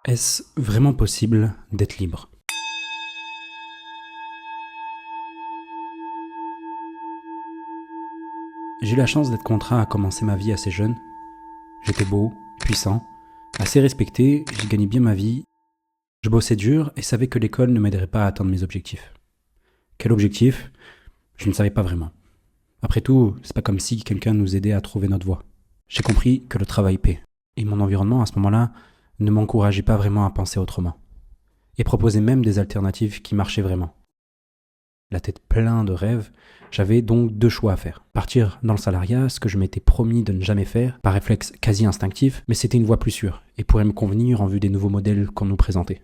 Est-ce vraiment possible d'être libre? J'ai eu la chance d'être contraint à commencer ma vie assez jeune. J'étais beau, puissant, assez respecté, j'ai gagné bien ma vie. Je bossais dur et savais que l'école ne m'aiderait pas à atteindre mes objectifs. Quel objectif? Je ne savais pas vraiment. Après tout, c'est pas comme si quelqu'un nous aidait à trouver notre voie. J'ai compris que le travail paie. Et mon environnement à ce moment-là ne m'encourageait pas vraiment à penser autrement. Et proposait même des alternatives qui marchaient vraiment. La tête pleine de rêves, j'avais donc deux choix à faire. Partir dans le salariat, ce que je m'étais promis de ne jamais faire, par réflexe quasi instinctif, mais c'était une voie plus sûre, et pourrait me convenir en vue des nouveaux modèles qu'on nous présentait.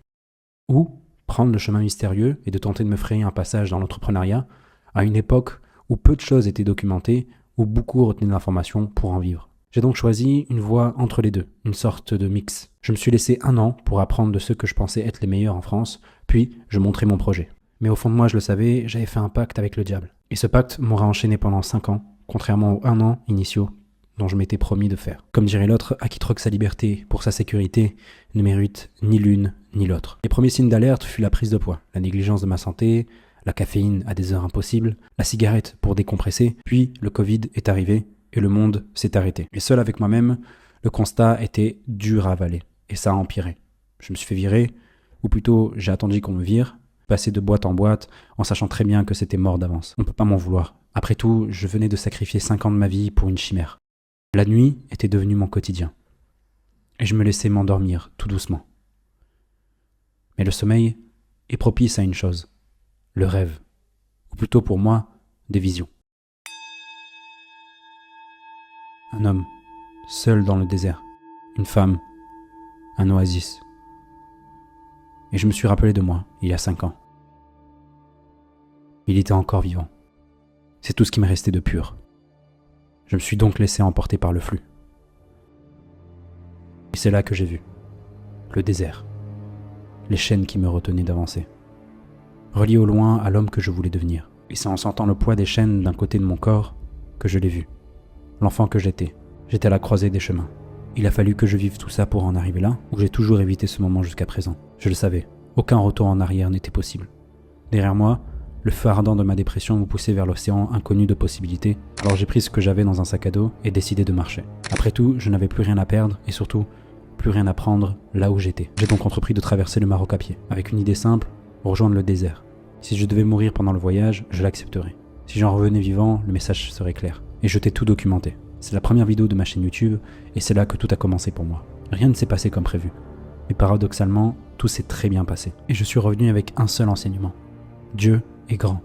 Ou prendre le chemin mystérieux et de tenter de me frayer un passage dans l'entrepreneuriat, à une époque où peu de choses étaient documentées, où beaucoup retenaient de l'information pour en vivre. J'ai donc choisi une voie entre les deux, une sorte de mix. Je me suis laissé 1 an pour apprendre de ceux que je pensais être les meilleurs en France, puis je montrai mon projet. Mais au fond de moi, je le savais, j'avais fait un pacte avec le diable. Et ce pacte m'aura enchaîné pendant 5 ans, contrairement aux 1 an initiaux dont je m'étais promis de faire. Comme dirait l'autre, à qui troque sa liberté pour sa sécurité ne mérite ni l'une ni l'autre. Les premiers signes d'alerte furent la prise de poids, la négligence de ma santé, la caféine à des heures impossibles, la cigarette pour décompresser, puis le Covid est arrivé et le monde s'est arrêté. Et seul avec moi-même, le constat était dur à avaler, et ça a empiré. Je me suis fait virer, ou plutôt j'ai attendu qu'on me vire, passer de boîte en boîte, en sachant très bien que c'était mort d'avance. On peut pas m'en vouloir. Après tout, je venais de sacrifier 5 ans de ma vie pour une chimère. La nuit était devenue mon quotidien. Et je me laissais m'endormir, tout doucement. Mais le sommeil est propice à une chose, le rêve. Ou plutôt pour moi, des visions. Un homme, seul dans le désert. Une femme, un oasis. Et je me suis rappelé de moi, il y a 5 ans. Il était encore vivant. C'est tout ce qui me restait de pur. Je me suis donc laissé emporter par le flux. Et c'est là que j'ai vu le désert, les chaînes qui me retenaient d'avancer, reliées au loin à l'homme que je voulais devenir. Et c'est en sentant le poids des chaînes d'un côté de mon corps que je l'ai vu. L'enfant que j'étais. J'étais à la croisée des chemins. Il a fallu que je vive tout ça pour en arriver là, ou j'ai toujours évité ce moment jusqu'à présent. Je le savais, aucun retour en arrière n'était possible. Derrière moi, le feu ardent de ma dépression me poussait vers l'océan inconnu de possibilités, alors j'ai pris ce que j'avais dans un sac à dos et décidé de marcher. Après tout, je n'avais plus rien à perdre et surtout, plus rien à prendre là où j'étais. J'ai donc entrepris de traverser le Maroc à pied, avec une idée simple, rejoindre le désert. Si je devais mourir pendant le voyage, je l'accepterais. Si j'en revenais vivant, le message serait clair. Et je t'ai tout documenté. C'est la première vidéo de ma chaîne YouTube et c'est là que tout a commencé pour moi. Rien ne s'est passé comme prévu. Mais paradoxalement, tout s'est très bien passé. Et je suis revenu avec un seul enseignement. Dieu est grand.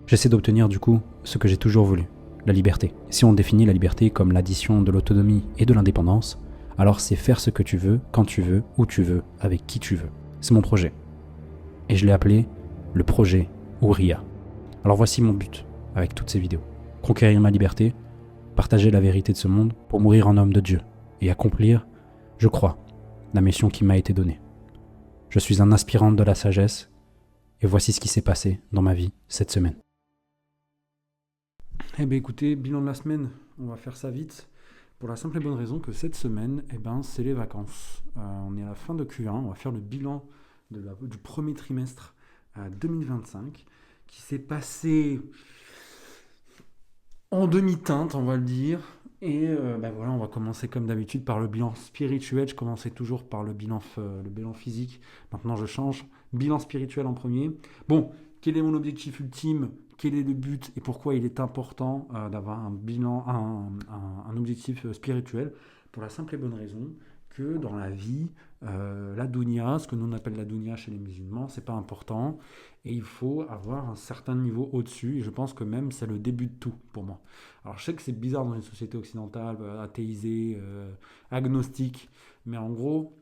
J'essaie d'obtenir du coup ce que j'ai toujours voulu, la liberté. Si on définit la liberté comme l'addition de l'autonomie et de l'indépendance, alors c'est faire ce que tu veux, quand tu veux, où tu veux, avec qui tu veux. C'est mon projet. Et je l'ai appelé le projet Ouria. Alors voici mon but avec toutes ces vidéos. Conquérir ma liberté, partager la vérité de ce monde pour mourir en homme de Dieu et accomplir, je crois, la mission qui m'a été donnée. Je suis un aspirant de la sagesse et voici ce qui s'est passé dans ma vie cette semaine. Eh bien écoutez, bilan de la semaine, on va faire ça vite. Pour la simple et bonne raison que cette semaine, c'est les vacances. On est à la fin de Q1, on va faire le bilan du premier trimestre 2025 qui s'est passé en demi-teinte, on va le dire. Et voilà, on va commencer comme d'habitude par le bilan spirituel. Je commençais toujours par le bilan physique. Maintenant, je change. Bilan spirituel en premier. Bon, quel est mon objectif ultime? Quel est le but et pourquoi il est important d'avoir un bilan, un objectif spirituel? Pour la simple et bonne raison que dans la vie, la dounia, ce que nous on appelle la dounia chez les musulmans, c'est pas important et il faut avoir un certain niveau au-dessus et je pense que même c'est le début de tout pour moi. Alors je sais que c'est bizarre dans une société occidentale, athéisée, agnostique, mais en gros,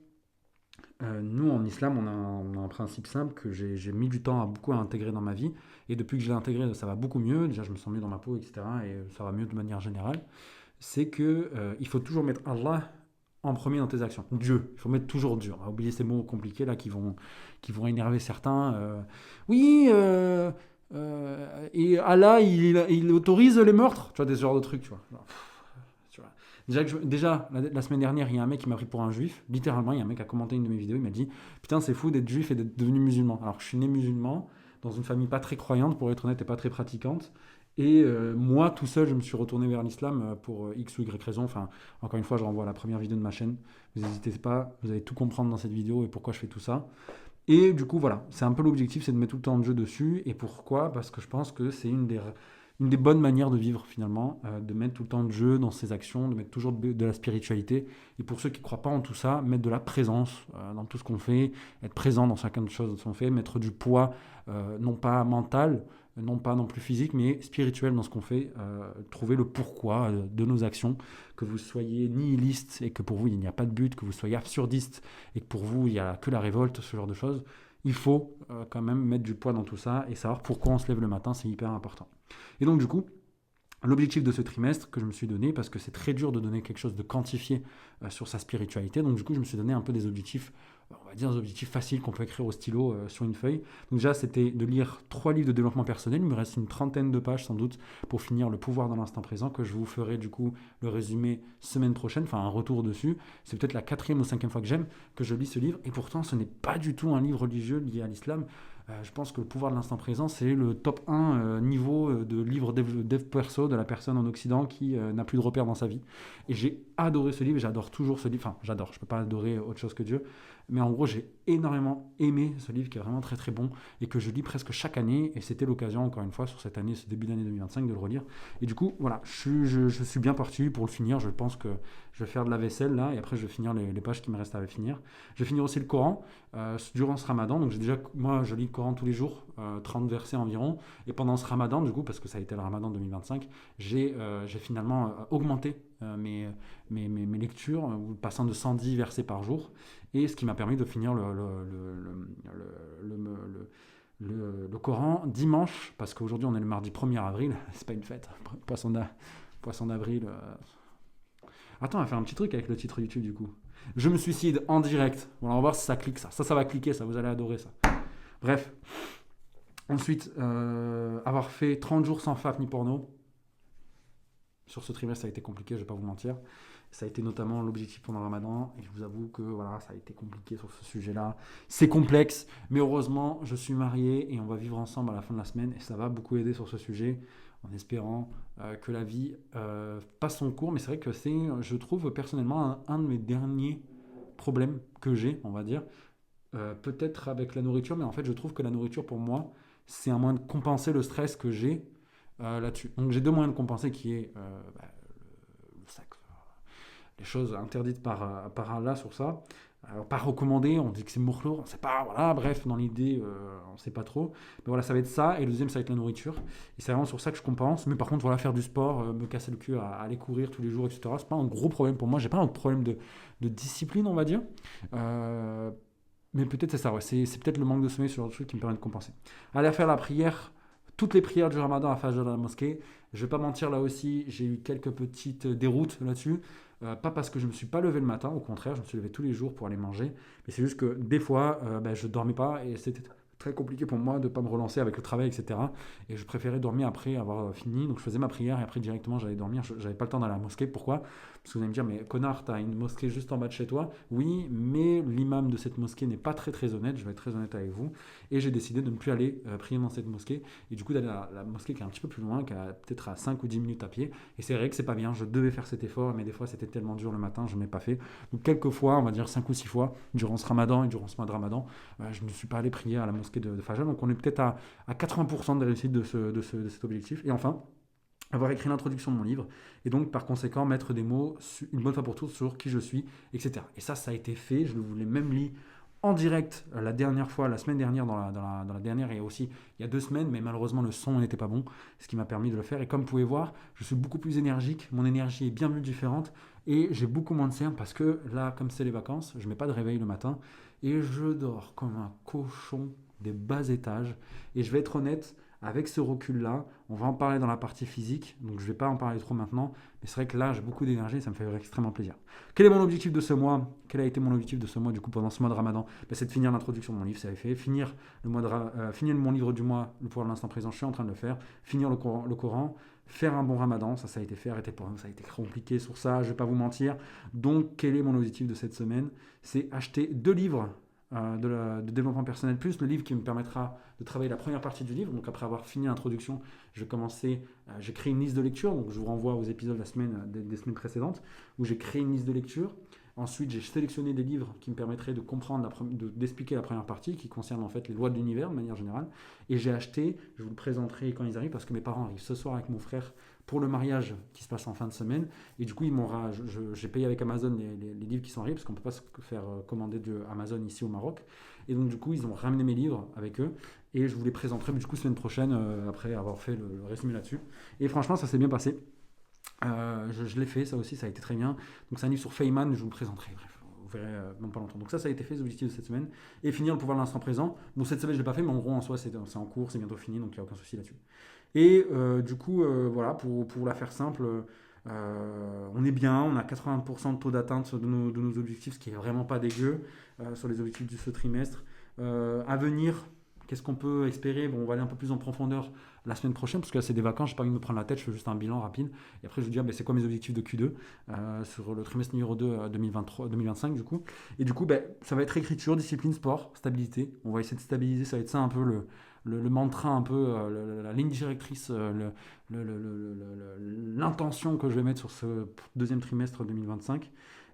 nous en islam on a un principe simple que j'ai mis du temps à beaucoup à intégrer dans ma vie et depuis que je l'ai intégré ça va beaucoup mieux, déjà je me sens mieux dans ma peau etc. et ça va mieux de manière générale, c'est que il faut toujours mettre Allah en premier dans tes actions. Dieu, il faut mettre toujours Dieu. On va oublier ces mots compliqués là qui vont énerver certains. Oui, et Allah, il autorise les meurtres. Tu vois, des genres de trucs, tu vois. Tu vois. Déjà la semaine dernière, il y a un mec qui m'a pris pour un juif. Littéralement, il y a un mec qui a commenté une de mes vidéos. Il m'a dit putain, c'est fou d'être juif et d'être devenu musulman. Alors que je suis né musulman, dans une famille pas très croyante, pour être honnête, et pas très pratiquante. Et moi, tout seul, je me suis retourné vers l'islam pour X ou Y raison. Enfin, encore une fois, je renvoie à la première vidéo de ma chaîne. Vous n'hésitez pas, vous allez tout comprendre dans cette vidéo et pourquoi je fais tout ça. Et du coup, voilà, c'est un peu l'objectif, c'est de mettre tout le temps de jeu dessus. Et pourquoi? Parce que je pense que c'est une des bonnes manières de vivre finalement, de mettre tout le temps de jeu dans ses actions, de mettre toujours de la spiritualité. Et pour ceux qui ne croient pas en tout ça, mettre de la présence dans tout ce qu'on fait, être présent dans chacune des choses qu'on fait, mettre du poids, non pas mental, non pas non plus physique, mais spirituel dans ce qu'on fait, trouver le pourquoi de nos actions, que vous soyez nihiliste et que pour vous il n'y a pas de but, que vous soyez absurdiste et que pour vous il n'y a que la révolte, ce genre de choses. Il faut quand même mettre du poids dans tout ça et savoir pourquoi on se lève le matin, c'est hyper important. Et donc du coup, l'objectif de ce trimestre que je me suis donné, parce que c'est très dur de donner quelque chose de quantifié sur sa spiritualité, donc du coup je me suis donné un peu des objectifs, on va dire des objectifs faciles qu'on peut écrire au stylo sur une feuille. Donc déjà c'était de lire 3 livres de développement personnel, il me reste une trentaine de pages sans doute pour finir le pouvoir dans l'instant présent, que je vous ferai du coup le résumé semaine prochaine, enfin un retour dessus. C'est peut-être la 4e ou 5e fois que je lis ce livre, et pourtant ce n'est pas du tout un livre religieux lié à l'islam. Je pense que le pouvoir de l'instant présent, c'est le top 1 niveau de livre dev perso de la personne en Occident qui n'a plus de repères dans sa vie. Et j'ai adoré ce livre, et j'adore toujours ce livre. Enfin, j'adore, je ne peux pas adorer autre chose que Dieu. Mais en gros, j'ai énormément aimé ce livre qui est vraiment très très bon et que je lis presque chaque année. Et c'était l'occasion, encore une fois, sur cette année, ce début d'année 2025, de le relire. Et du coup, voilà, je suis bien parti pour le finir. Je pense que je vais faire de la vaisselle là et après je vais finir les pages qui me restent à finir. Je vais finir aussi le Coran durant ce ramadan. Donc moi, je lis le Coran tous les jours, 30 versets environ. Et pendant ce ramadan, du coup, parce que ça a été le ramadan 2025, j'ai finalement augmenté mes lectures, passant de 110 versets par jour, et ce qui m'a permis de finir le Coran dimanche, parce qu'aujourd'hui on est le mardi 1er avril, c'est pas une fête, poisson d'avril. Attends, on va faire un petit truc avec le titre YouTube du coup. Je me suicide en direct. Bon, on va voir si ça clique, ça va cliquer, ça, vous allez adorer ça. Bref. Ensuite, avoir fait 30 jours sans faf ni porno. Sur ce trimestre, ça a été compliqué, je vais pas vous mentir. Ça a été notamment l'objectif pendant le ramadan. Et je vous avoue que voilà, ça a été compliqué sur ce sujet-là. C'est complexe, mais heureusement, je suis marié et on va vivre ensemble à la fin de la semaine. Et ça va beaucoup aider sur ce sujet, en espérant que la vie passe son cours. Mais c'est vrai que c'est, je trouve personnellement, un de mes derniers problèmes que j'ai, on va dire. Peut-être avec la nourriture, mais en fait, je trouve que la nourriture, pour moi, c'est un moyen de compenser le stress que j'ai là-dessus. Donc j'ai 2 moyens de compenser qui est le sac, les choses interdites par Allah sur ça. Alors, pas recommandé, on dit que c'est mourlour, on sait pas, voilà, bref, dans l'idée, on sait pas trop. Mais voilà, ça va être ça, et le deuxième, ça va être la nourriture. Et c'est vraiment sur ça que je compense. Mais par contre, voilà, faire du sport, me casser le cul à aller courir tous les jours, etc., c'est pas un gros problème pour moi. J'ai pas un problème de discipline, on va dire. Mais peut-être c'est ça, ouais. C'est peut-être le manque de sommeil, ce genre de truc qui me permet de compenser. Aller faire la prière, toutes les prières du ramadan à Fajr dans la mosquée. Je vais pas mentir, là aussi, j'ai eu quelques petites déroutes là-dessus. Pas parce que je me suis pas levé le matin, au contraire, je me suis levé tous les jours pour aller manger. Mais c'est juste que des fois, je dormais pas et c'était très compliqué pour moi de ne pas me relancer avec le travail, etc. Et je préférais dormir après avoir fini. Donc je faisais ma prière et après directement j'allais dormir. J'avais pas le temps d'aller à la mosquée. Pourquoi? Parce que vous allez me dire, mais connard, t'as une mosquée juste en bas de chez toi. Oui, mais l'imam de cette mosquée n'est pas très très honnête. Je vais être très honnête avec vous. Et j'ai décidé de ne plus aller prier dans cette mosquée. Et du coup d'aller à la mosquée qui est un petit peu plus loin, qui est peut-être à 5 ou 10 minutes à pied. Et c'est vrai que c'est pas bien. Je devais faire cet effort, mais des fois c'était tellement dur le matin, je ne l'ai pas fait. Donc quelques fois, on va dire 5 ou 6 fois, durant ce ramadan et durant ce mois de ramadan, je ne suis pas allé prier à la mosquée de Fajr. Donc on est peut-être à 80% de réussite de cet objectif. Et enfin, avoir écrit l'introduction de mon livre, et donc par conséquent mettre des mots une bonne fois pour toutes sur qui je suis, etc. Et ça a été fait, je vous l'ai même lu en direct la dernière fois, la semaine dernière, dans la dernière, et aussi il y a 2 semaines, mais malheureusement le son n'était pas bon, ce qui m'a permis de le faire. Et comme vous pouvez voir, je suis beaucoup plus énergique, mon énergie est bien plus différente, et j'ai beaucoup moins de cernes, parce que là, comme c'est les vacances, je ne mets pas de réveil le matin, et je dors comme un cochon des bas étages. Et je vais être honnête, avec ce recul-là, on va en parler dans la partie physique, donc je ne vais pas en parler trop maintenant, mais c'est vrai que là, j'ai beaucoup d'énergie et ça me fait extrêmement plaisir. Quel est mon objectif de ce mois? Quel a été mon objectif de ce mois, du coup, pendant ce mois de Ramadan? C'est de finir l'introduction de mon livre, ça avait fait. Finir mon livre du mois, le pouvoir de l'instant présent, je suis en train de le faire. Finir le Coran, faire un bon ramadan, ça a été fait, ça a été compliqué sur ça, je vais pas vous mentir. Donc quel est mon objectif de cette semaine? C'est acheter 2 livres de développement personnel, plus le livre qui me permettra de travailler la première partie du livre. Donc après avoir fini l'introduction, j'ai créé une liste de lecture, donc je vous renvoie aux épisodes des semaines précédentes, où j'ai créé une liste de lecture. Ensuite, j'ai sélectionné des livres qui me permettraient de comprendre, d'expliquer la première partie, qui concerne en fait les lois de l'univers de manière générale. Et j'ai acheté, je vous le présenterai quand ils arrivent, parce que mes parents arrivent ce soir avec mon frère pour le mariage qui se passe en fin de semaine. Et du coup, j'ai payé avec Amazon les livres qui sont arrivés, parce qu'on ne peut pas se faire commander de Amazon ici au Maroc. Et donc, du coup, ils ont ramené mes livres avec eux. Et je vous les présenterai du coup semaine prochaine, après avoir fait le résumé là-dessus. Et franchement, ça s'est bien passé. Je l'ai fait, ça aussi, ça a été très bien. Donc c'est un livre sur Feynman, je vous le présenterai, bref, vous verrez dans pas longtemps. Donc ça a été fait, les objectifs de cette semaine. Et finir le pouvoir de l'instant présent. Bon, cette semaine je ne l'ai pas fait, mais en gros en soi c'est en cours, c'est bientôt fini, donc il n'y a aucun souci là-dessus. Et du coup, voilà, pour la faire simple, on est bien, on a 80% de taux d'atteinte de nos objectifs, ce qui est vraiment pas dégueu sur les objectifs de ce trimestre. À venir, qu'est-ce qu'on peut espérer? Bon, on va aller un peu plus en profondeur la semaine prochaine, parce que là c'est des vacances, j'ai pas envie de me prendre la tête, je fais juste un bilan rapide. Et après je vais vous dire c'est quoi mes objectifs de Q2 sur le trimestre numéro 2 2023-2025 du coup. Et du coup, ça va être écriture, discipline, sport, stabilité. On va essayer de stabiliser, ça va être ça un peu le mantra, un peu la ligne directrice, l'intention que je vais mettre sur ce deuxième trimestre 2025.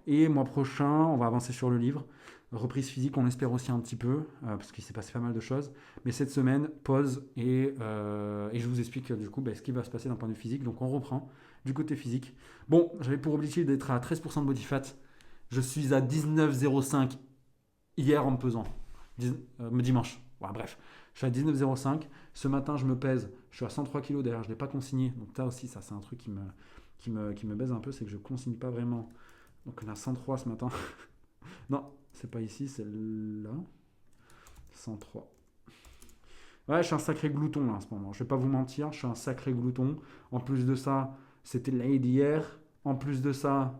Et mois prochain, on va avancer sur le livre. Reprise physique, on espère aussi un petit peu, parce qu'il s'est passé pas mal de choses. Mais cette semaine, pause, et je vous explique du coup ce qui va se passer d'un point de vue physique. Donc on reprend du côté physique. Bon, j'avais pour objectif d'être à 13% de body fat. Je suis à 19,05 hier en me pesant. Dimanche. Ouais, bref, je suis à 19,05. Ce matin, je me pèse. Je suis à 103 kg d'ailleurs, je ne l'ai pas consigné. Donc ça aussi, ça c'est un truc qui me baise un peu, c'est que je ne consigne pas vraiment. Donc on a 103 ce matin. Non, c'est pas ici, c'est là. 103. Ouais, je suis un sacré glouton là en ce moment. Je vais pas vous mentir, je suis un sacré glouton. En plus de ça, c'était l'année d'hier. En plus de ça,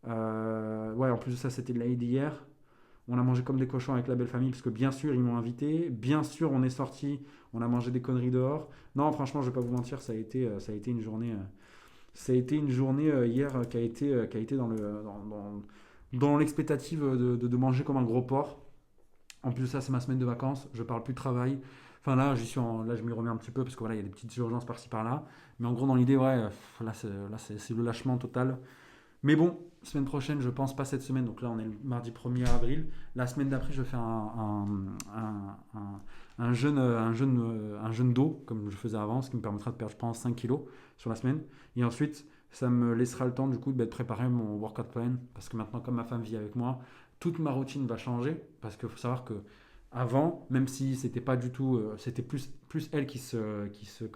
c'était l'année d'hier. On a mangé comme des cochons avec la belle famille, parce que bien sûr, ils m'ont invité. Bien sûr, on est sorti, on a mangé des conneries dehors. Non, franchement, je vais pas vous mentir, ça a été une journée. Ça a été une journée hier qui a été dans l'expectative de manger comme un gros porc. En plus de ça, c'est ma semaine de vacances, je parle plus de travail. Enfin là, là je m'y remets un petit peu parce que voilà, il y a des petites urgences par-ci par-là. Mais en gros, dans l'idée, ouais, c'est le lâchement total. Mais bon, semaine prochaine, je pense pas cette semaine. Donc là, on est le mardi 1er avril. La semaine d'après, je vais faire un jeûne d'eau, comme je faisais avant, ce qui me permettra de perdre, je pense, 5 kilos sur la semaine. Et ensuite, ça me laissera le temps, du coup, de préparer mon workout plan. Parce que maintenant, comme ma femme vit avec moi, toute ma routine va changer. Parce qu'il faut savoir que avant, même si c'était pas du tout, c'était plus elle qui s'adaptait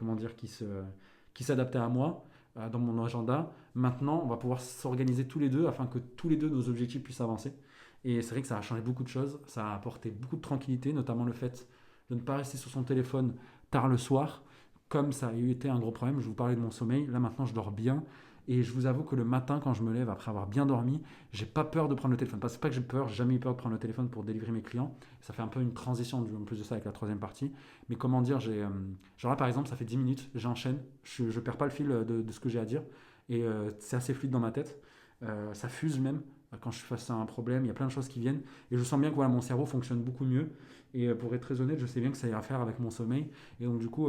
à moi dans mon agenda. Maintenant, on va pouvoir s'organiser tous les deux afin que tous les deux nos objectifs puissent avancer. Et c'est vrai que ça a changé beaucoup de choses. Ça a apporté beaucoup de tranquillité, notamment le fait de ne pas rester sur son téléphone tard le soir, comme ça a eu été un gros problème. Je vous parlais de mon sommeil. Là, maintenant, je dors bien. Et je vous avoue que le matin, quand je me lève après avoir bien dormi, j'ai pas peur de prendre le téléphone. C'est pas que j'ai peur, j'ai jamais eu peur de prendre le téléphone pour délivrer mes clients. Ça fait un peu une transition en plus de ça avec la troisième partie. Mais comment dire, genre là par exemple, ça fait 10 minutes, j'enchaîne, je perds pas le fil de ce que j'ai à dire. Et c'est assez fluide dans ma tête. Ça fuse même quand je suis face à un problème. Il y a plein de choses qui viennent. Et je sens bien que voilà, mon cerveau fonctionne beaucoup mieux. Et pour être très honnête, je sais bien que ça ira faire avec mon sommeil. Et donc du coup,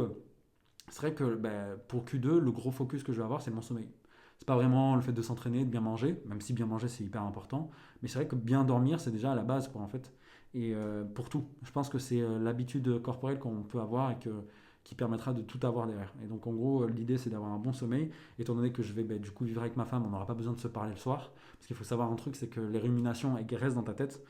c'est vrai que pour Q2, le gros focus que je vais avoir, c'est mon sommeil. C'est pas vraiment le fait de s'entraîner, de bien manger, même si bien manger c'est hyper important. Mais c'est vrai que bien dormir, c'est déjà à la base, quoi, en fait. Et pour tout. Je pense que c'est l'habitude corporelle qu'on peut avoir qui permettra de tout avoir derrière. Et donc en gros, l'idée c'est d'avoir un bon sommeil. Étant donné que je vais du coup vivre avec ma femme, on n'aura pas besoin de se parler le soir. Parce qu'il faut savoir un truc, c'est que les ruminations elles restent dans ta tête.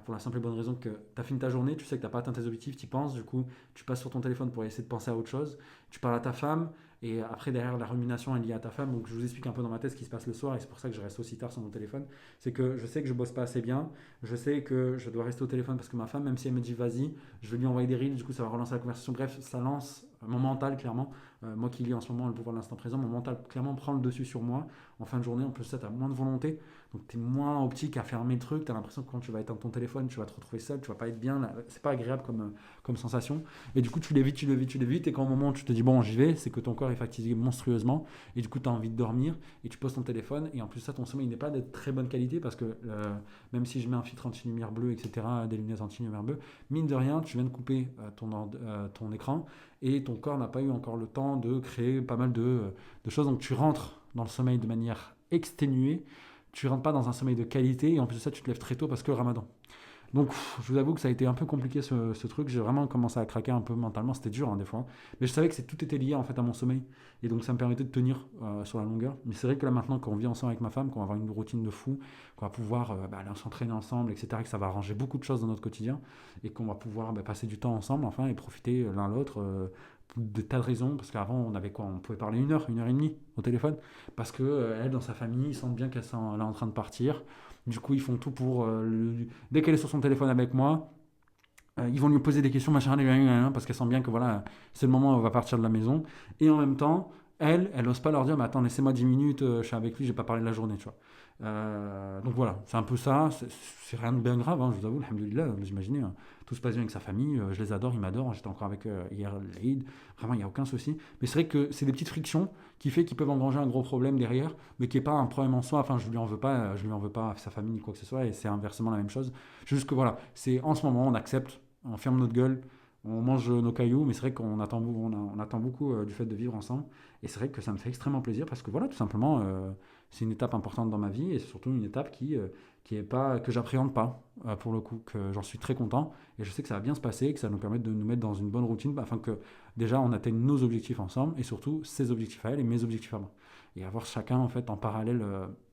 Pour la simple et bonne raison que tu as fini ta journée, tu sais que tu n'as pas atteint tes objectifs, tu y penses, du coup tu passes sur ton téléphone pour essayer de penser à autre chose, tu parles à ta femme, et après derrière la rumination est liée à ta femme, donc je vous explique un peu dans ma tête ce qui se passe le soir, et c'est pour ça que je reste aussi tard sur mon téléphone, c'est que je sais que je bosse pas assez bien, je sais que je dois rester au téléphone parce que ma femme, même si elle me dit vas-y, je vais lui envoyer des reels, du coup ça va relancer la conversation, bref, ça lance mon mental clairement Moi qui lis en ce moment Le pouvoir de l'instant présent, mon mental clairement prend le dessus sur moi. En fin de journée, en plus ça, tu as moins de volonté. Donc tu es moins optique à fermer le truc. Tu as l'impression que quand tu vas éteindre ton téléphone, tu vas te retrouver seul, tu vas pas être bien. Là. C'est pas agréable comme sensation. Et du coup, tu l'évites, tu l'évites, tu l'évites. Et quand au moment où tu te dis, bon, j'y vais, c'est que ton corps est fatigué monstrueusement. Et du coup, tu as envie de dormir. Et tu poses ton téléphone. Et en plus, ça, ton sommeil n'est pas de très bonne qualité parce que même si je mets un filtre anti-lumière bleue, etc., des lunettes anti-lumière bleue, mine de rien, tu viens de couper ton écran et ton corps n'a pas eu encore le temps de créer pas mal de choses. Donc tu rentres dans le sommeil de manière exténuée, tu rentres pas dans un sommeil de qualité et en plus de ça, tu te lèves très tôt parce que le ramadan. Donc, je vous avoue que ça a été un peu compliqué ce truc. J'ai vraiment commencé à craquer un peu mentalement. C'était dur, hein, des fois. Mais je savais que tout était lié en fait à mon sommeil. Et donc, ça me permettait de tenir sur la longueur. Mais c'est vrai que là, maintenant, quand on vit ensemble avec ma femme, qu'on va avoir une routine de fou, qu'on va pouvoir aller s'entraîner ensemble, etc., que ça va arranger beaucoup de choses dans notre quotidien et qu'on va pouvoir passer du temps ensemble, enfin, et profiter l'un l'autre. De tas de raisons, parce qu'avant on avait quoi, on pouvait parler une heure et demie au téléphone, parce que elle dans sa famille, ils sentent bien qu'elle est en train de partir, du coup ils font tout pour, dès qu'elle est sur son téléphone avec moi, ils vont lui poser des questions, machin, parce qu'elle sent bien que voilà, c'est le moment où elle va partir de la maison, et en même temps, elle n'ose pas leur dire, mais attends, laissez-moi 10 minutes, je suis avec lui, j'ai pas parlé de la journée, tu vois. Donc voilà, c'est un peu ça, c'est rien de bien grave, hein, je vous avoue, alhamdoulilah, vous imaginez, hein, tout se passe bien avec sa famille, je les adore, ils m'adorent, j'étais encore avec hier l'Aïd, vraiment il n'y a aucun souci, mais c'est vrai que c'est des petites frictions qui fait qu'ils peuvent engranger un gros problème derrière, mais qui n'est pas un problème en soi, enfin je lui en veux pas, je lui en veux pas à sa famille ni quoi que ce soit, et c'est inversement la même chose, juste que voilà, c'est en ce moment on accepte, on ferme notre gueule, on mange nos cailloux, mais c'est vrai qu'on attend, on attend beaucoup du fait de vivre ensemble. Et c'est vrai que ça me fait extrêmement plaisir parce que voilà, tout simplement, c'est une étape importante dans ma vie et c'est surtout une étape qui est pas, que j'appréhende pas, pour le coup, que j'en suis très content. Et je sais que ça va bien se passer, que ça va nous permettre de nous mettre dans une bonne routine afin que déjà on atteigne nos objectifs ensemble et surtout ses objectifs à elle et mes objectifs à moi. Et avoir chacun en fait en parallèle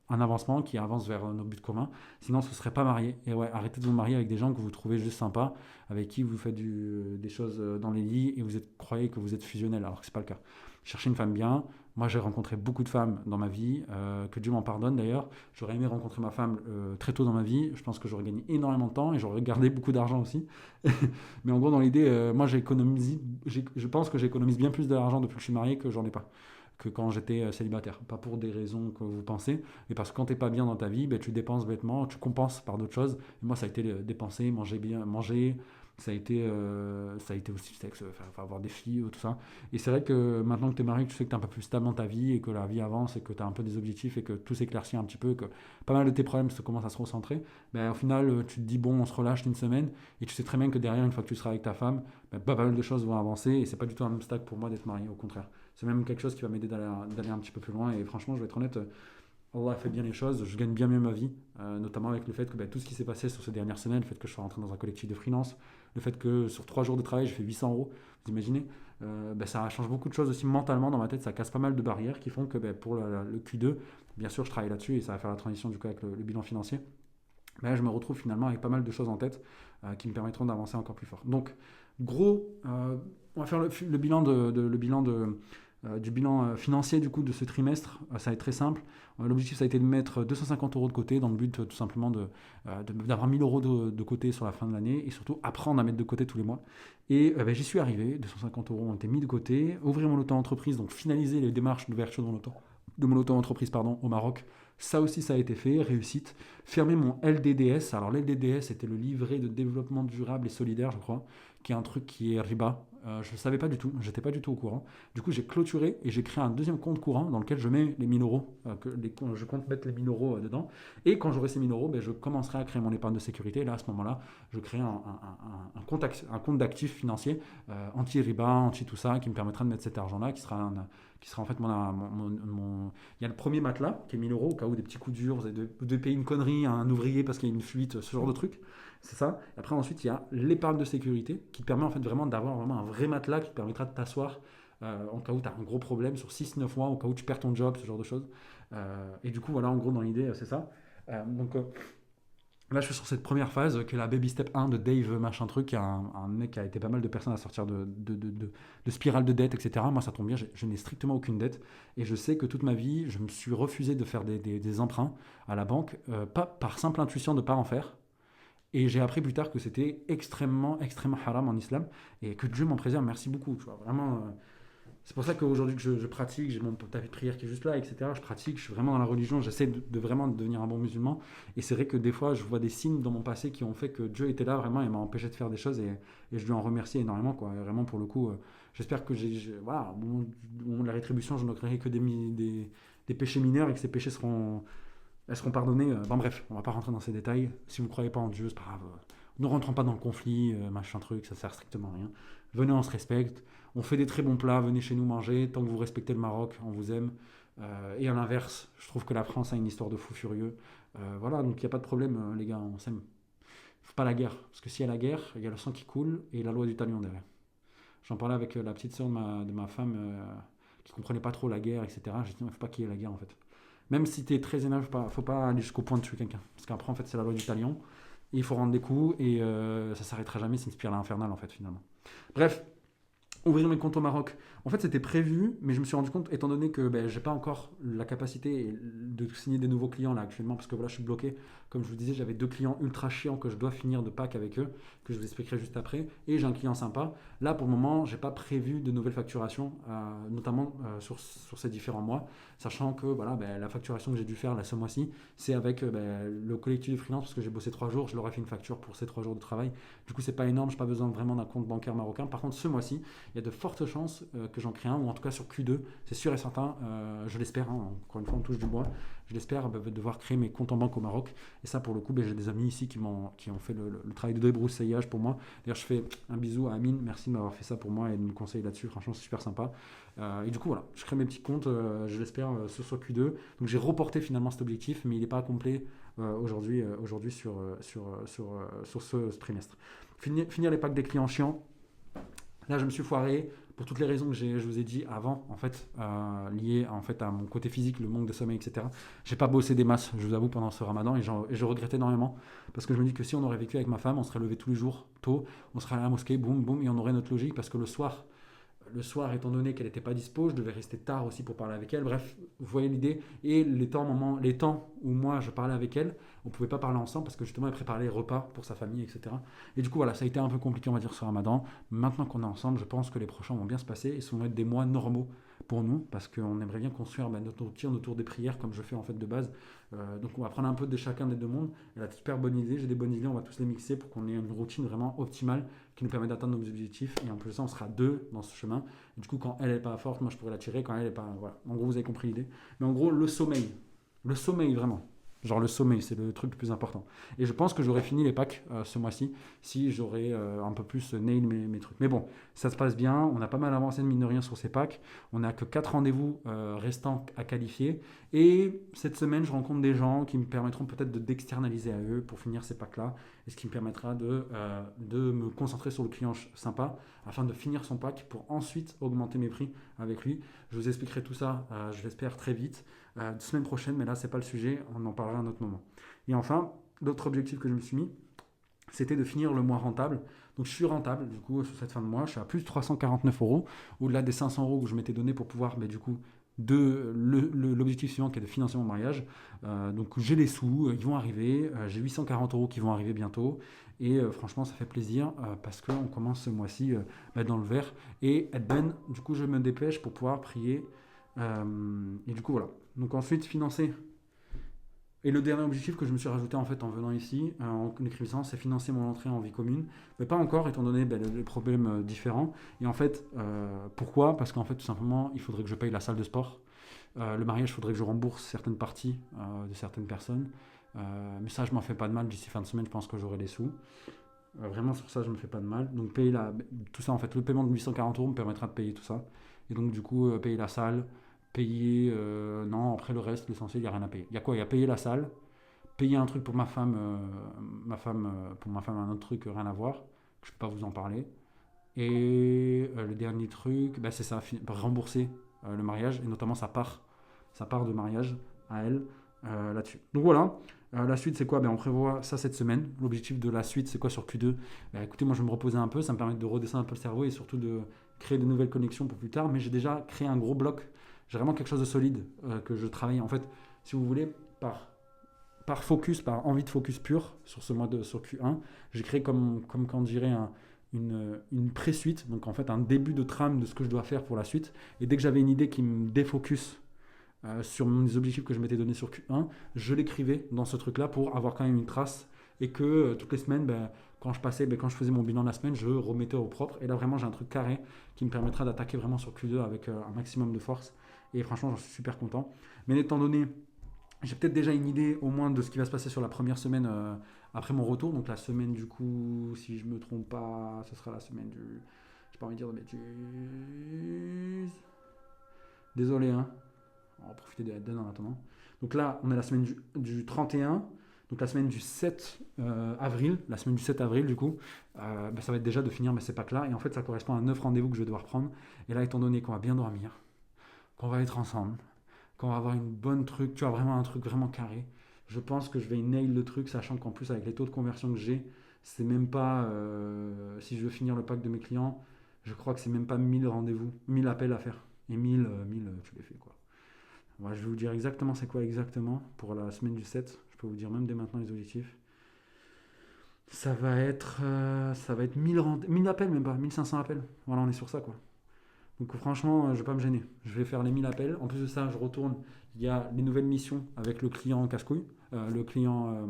un avancement qui avance vers nos buts communs. Sinon, ce ne serait pas marié. Et ouais, arrêtez de vous marier avec des gens que vous trouvez juste sympas, avec qui vous faites des choses dans les lits et croyez que vous êtes fusionnel, alors que ce n'est pas le cas. Cherchez une femme bien. Moi, j'ai rencontré beaucoup de femmes dans ma vie, que Dieu m'en pardonne d'ailleurs. J'aurais aimé rencontrer ma femme très tôt dans ma vie. Je pense que j'aurais gagné énormément de temps et j'aurais gardé beaucoup d'argent aussi. Mais en gros, dans l'idée, moi, je pense que j'économise bien plus d'argent depuis que je suis marié que j'en ai pas que quand j'étais célibataire. Pas pour des raisons que vous pensez, mais parce que quand t'es pas bien dans ta vie, ben, tu dépenses bêtement, tu compenses par d'autres choses. Et moi, ça a été dépenser, manger bien, manger. Ça a été aussi le sexe, enfin, avoir des filles, tout ça. Et c'est vrai que maintenant que tu es marié, tu sais que tu es un peu plus stable dans ta vie et que la vie avance et que tu as un peu des objectifs et que tout s'éclaircit un petit peu, que pas mal de tes problèmes se commencent à se recentrer. Ben, au final, tu te dis, bon, on se relâche une semaine et tu sais très bien que derrière, une fois que tu seras avec ta femme, ben, pas mal de choses vont avancer et c'est pas du tout un obstacle pour moi d'être marié, au contraire. C'est même quelque chose qui va m'aider d'aller un petit peu plus loin. Et franchement, je vais être honnête, Allah fait bien les choses, je gagne bien mieux ma vie, notamment avec le fait que tout ce qui s'est passé sur ces dernières semaines, le fait que je sois rentré dans un collectif de freelance, le fait que sur 3 jours de travail, j'ai fait 800 euros, vous imaginez, ça change beaucoup de choses aussi mentalement dans ma tête, ça casse pas mal de barrières qui font que pour le Q2, bien sûr, je travaille là-dessus et ça va faire la transition du coup avec le bilan financier. Mais là, je me retrouve finalement avec pas mal de choses en tête qui me permettront d'avancer encore plus fort. Donc, gros, on va faire le bilan du bilan financier du coup de ce trimestre. Ça va être très simple. L'objectif, ça a été de mettre 250 euros de côté dans le but tout simplement d'avoir 1000 euros de côté sur la fin de l'année et surtout apprendre à mettre de côté tous les mois. Et j'y suis arrivé. 250 euros ont été mis de côté. Ouvrir mon auto-entreprise, donc finaliser les démarches d'ouverture de mon auto-entreprise au Maroc. Ça aussi, ça a été fait, réussite. Fermer mon LDDS. Alors, l'LDDS, c'était le livret de développement durable et solidaire, je crois, qui est un truc qui est riba. Je ne savais pas du tout, j'étais pas du tout au courant. Du coup, j'ai clôturé et j'ai créé un deuxième compte courant dans lequel je mets les 1000 euros, je compte mettre les 1000 euros dedans. Et quand j'aurai ces 1000 euros, je commencerai à créer mon épargne de sécurité. Et là, à ce moment-là, je crée un compte d'actifs financiers anti-riba, anti-tout ça, qui me permettra de mettre cet argent-là, qui sera en fait il y a le premier matelas qui est 1000 euros au cas où des petits coups durs, vous devez payer une connerie à un ouvrier parce qu'il y a une fuite, ce genre de truc. C'est ça. Et après, ensuite, il y a l'épargne de sécurité qui te permet en fait vraiment d'avoir vraiment un vrai matelas qui te permettra de t'asseoir en cas où tu as un gros problème sur 6-9 mois, au cas où tu perds ton job, ce genre de choses. Et du coup, voilà, en gros, dans l'idée, c'est ça. Donc là, je suis sur cette première phase qui est la baby step 1 de Dave, machin truc, qui est un mec qui a été pas mal de personnes à sortir de spirale de dette, etc. Moi, ça tombe bien, je n'ai strictement aucune dette. Et je sais que toute ma vie, je me suis refusé de faire des emprunts à la banque, pas par simple intuition de ne pas en faire. Et j'ai appris plus tard que c'était extrêmement, extrêmement haram en islam et que Dieu m'en préserve. Merci beaucoup. Tu vois, vraiment, C'est pour ça qu'aujourd'hui que je pratique, j'ai mon tapis de prière qui est juste là, etc. Je pratique, je suis vraiment dans la religion, j'essaie de vraiment devenir un bon musulman. Et c'est vrai que des fois, je vois des signes dans mon passé qui ont fait que Dieu était là vraiment et m'a empêché de faire des choses et je lui en remercie énormément, quoi. Et vraiment, pour le coup, j'espère que voilà, au moment de la rétribution, je ne créerai que des péchés mineurs et que ces péchés elles seront pardonnées. Bon, bref, on va pas rentrer dans ces détails. Si vous ne croyez pas en Dieu, c'est pas grave. Ne rentrons pas dans le conflit, machin truc, ça sert strictement à rien. Venez, on se respecte. On fait des très bons plats, venez chez nous manger. Tant que vous respectez le Maroc, on vous aime. Et à l'inverse, je trouve que la France a une histoire de fou furieux. Voilà, donc il n'y a pas de problème, les gars, on s'aime. Faut pas la guerre, parce que s'il y a la guerre, il y a le sang qui coule et la loi du talion derrière. J'en parlais avec la petite sœur de ma femme qui comprenait pas trop la guerre, etc. J'ai dit, il ne faut pas qu'il y ait la guerre en fait. Même si tu es très énervé, faut pas aller jusqu'au point de tuer quelqu'un. Parce qu'après, en fait, c'est la loi du talion. Et il faut rendre des coups et ça s'arrêtera jamais. C'est une spirale infernale en fait, finalement. Bref, ouvrir mes comptes au Maroc. En fait, c'était prévu, mais je me suis rendu compte, étant donné que ben, j'ai pas encore la capacité de signer des nouveaux clients là actuellement, parce que voilà, je suis bloqué. Comme je vous disais, j'avais 2 clients ultra chiants que je dois finir de Pâques avec eux, que je vous expliquerai juste après. Et j'ai un client sympa. Là, pour le moment, j'ai pas prévu de nouvelles facturations, notamment sur ces différents mois, sachant que voilà, ben, la facturation que j'ai dû faire là, ce mois-ci, c'est avec ben, le collectif de freelance, parce que j'ai bossé 3 jours, je leur ai fait une facture pour ces 3 jours de travail. Du coup, c'est pas énorme, j'ai pas besoin vraiment d'un compte bancaire marocain. Par contre, ce mois-ci, il y a de fortes chances que j'en crée un, ou en tout cas sur Q2, c'est sûr et certain, je l'espère, hein, encore une fois on touche du bois, je l'espère devoir créer mes comptes en banque au Maroc, et ça pour le coup, j'ai des amis ici qui ont fait le travail de débroussaillage pour moi. D'ailleurs je fais un bisou à Amine, merci de m'avoir fait ça pour moi et de me conseiller là-dessus, franchement c'est super sympa. Et du coup voilà, je crée mes petits comptes, je l'espère, sur Q2, donc j'ai reporté finalement cet objectif, mais il n'est pas complet aujourd'hui sur ce trimestre. Finir les packs des clients chiants. Là, je me suis foiré pour toutes les raisons que je vous ai dit avant, en fait, liées en fait, à mon côté physique, le manque de sommeil, etc. J'ai pas bossé des masses, je vous avoue, pendant ce ramadan, et je regrette énormément, parce que je me dis que si on aurait vécu avec ma femme, on serait levé tous les jours tôt, on serait allé à la mosquée, boum, boum, et on aurait notre logique, parce que le soir, étant donné qu'elle n'était pas dispo, je devais rester tard aussi pour parler avec elle. Bref, vous voyez l'idée. Et les temps où moi je parlais avec elle, on ne pouvait pas parler ensemble parce que justement elle préparait les repas pour sa famille, etc. Et du coup, voilà, ça a été un peu compliqué, on va dire, ce ramadan. Maintenant qu'on est ensemble, je pense que les prochains vont bien se passer et ce vont être des mois normaux pour nous parce qu'on aimerait bien construire notre routine autour des prières comme je fais en fait de base. Donc on va prendre un peu de chacun des deux mondes. Elle a de super bonnes idées, j'ai des bonnes idées, on va tous les mixer pour qu'on ait une routine vraiment optimale qui nous permet d'atteindre nos objectifs. Et en plus de ça, on sera deux dans ce chemin. Et du coup, quand elle n'est pas forte, moi je pourrais la tirer. Quand elle n'est pas. Voilà. En gros, vous avez compris l'idée. Mais en gros, le sommeil. Le sommeil, vraiment. Genre le sommeil, c'est le truc le plus important. Et je pense que j'aurais fini les packs ce mois-ci si j'aurais un peu plus nail mes trucs. Mais bon, ça se passe bien. On a pas mal avancé de mine de rien sur ces packs. On n'a que 4 rendez-vous restants à qualifier. Et cette semaine, je rencontre des gens qui me permettront peut-être d'externaliser à eux pour finir ces packs-là. Et ce qui me permettra de me concentrer sur le client sympa afin de finir son pack pour ensuite augmenter mes prix avec lui. Je vous expliquerai tout ça, je l'espère, très vite. Semaine prochaine, mais là, c'est pas le sujet, on en parlera à un autre moment. Et enfin, l'autre objectif que je me suis mis, c'était de finir le mois rentable. Donc je suis rentable, du coup, sur cette fin de mois, je suis à plus de 349 euros, au-delà des 500 euros que je m'étais donné pour pouvoir, du coup, l'objectif suivant qui est de financer mon mariage. Donc j'ai les sous, ils vont arriver, j'ai 840 euros qui vont arriver bientôt, et franchement, ça fait plaisir parce qu'on commence ce mois-ci dans le vert. Et Ben, du coup, je me dépêche pour pouvoir prier. Et du coup, voilà. Donc ensuite, financer. Et le dernier objectif que je me suis rajouté en fait en venant ici, en écrivant, c'est financer mon entrée en vie commune. Mais pas encore, étant donné les problèmes différents. Et en fait, pourquoi? Parce qu'en fait, tout simplement, il faudrait que je paye la salle de sport. Le mariage, il faudrait que je rembourse certaines parties de certaines personnes. Mais ça, je m'en fais pas de mal. D'ici fin de semaine, je pense que j'aurai les sous. Vraiment, sur ça, je me fais pas de mal. Donc, payer tout ça, en fait, le paiement de 840 euros me permettra de payer tout ça. Et donc, du coup, payer la salle, payer. Non, après le reste, l'essentiel, il n'y a rien à payer. Il y a quoi? Il y a payer la salle, payer un truc pour ma femme, pour ma femme, un autre truc, rien à voir, que je ne peux pas vous en parler. Et le dernier truc, c'est ça, rembourser le mariage, et notamment sa part de mariage à elle là-dessus. Donc voilà, la suite c'est quoi? On prévoit ça cette semaine. L'objectif de la suite c'est quoi sur Q2? Écoutez, moi je vais me reposer un peu, ça me permet de redescendre un peu le cerveau et surtout de créer de nouvelles connexions pour plus tard, mais j'ai déjà créé un gros bloc. J'ai vraiment quelque chose de solide que je travaille en fait, si vous voulez, par focus, par envie de focus pur sur ce mois sur Q1. J'ai créé comme quand on dirait une pré-suite, donc en fait un début de trame de ce que je dois faire pour la suite. Et dès que j'avais une idée qui me défocus sur mes objectifs que je m'étais donné sur Q1, je l'écrivais dans ce truc-là pour avoir quand même une trace et que toutes les semaines, quand je faisais mon bilan de la semaine, je remettais au propre. Et là, vraiment, j'ai un truc carré qui me permettra d'attaquer vraiment sur Q2 avec un maximum de force. Et franchement, j'en suis super content. Mais étant donné, j'ai peut-être déjà une idée au moins de ce qui va se passer sur la première semaine après mon retour. Donc la semaine, du coup, si je me trompe pas, ce sera la semaine du. J'ai pas envie de dire de bêtises. Désolé, hein. On va profiter de la deadline en attendant. Donc là, on est la semaine du 31, donc la semaine du 7 avril, la semaine du 7 avril du coup, ça va être déjà de finir mes CEPAC là, et en fait ça correspond à 9 rendez-vous que je vais devoir prendre, et là étant donné qu'on va bien dormir, qu'on va être ensemble, qu'on va avoir une bonne truc, tu vois, vraiment un truc vraiment carré, je pense que je vais nail le truc, sachant qu'en plus avec les taux de conversion que j'ai, c'est même pas, si je veux finir le pack de mes clients, je crois que c'est même pas 1000 rendez-vous, 1000 appels à faire, et 1000 tu les fais quoi. Ouais, je vais vous dire exactement c'est quoi exactement pour la semaine du 7. Je peux vous dire même dès maintenant les objectifs. Ça va être 1000 appels, même pas, 1500 appels. Voilà, on est sur ça quoi. Donc franchement, je vais pas me gêner. Je vais faire les 1000 appels. En plus de ça, je retourne. Il y a les nouvelles missions avec le client en casse-couille, le client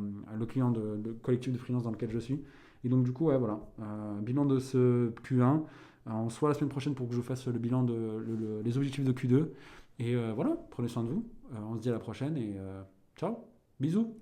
de collectif de freelance dans lequel je suis. Et donc du coup, ouais, voilà. Bilan de ce Q1. On se voit la semaine prochaine pour que je fasse le bilan les objectifs de Q2. Et voilà, prenez soin de vous. On se dit à la prochaine et ciao, bisous.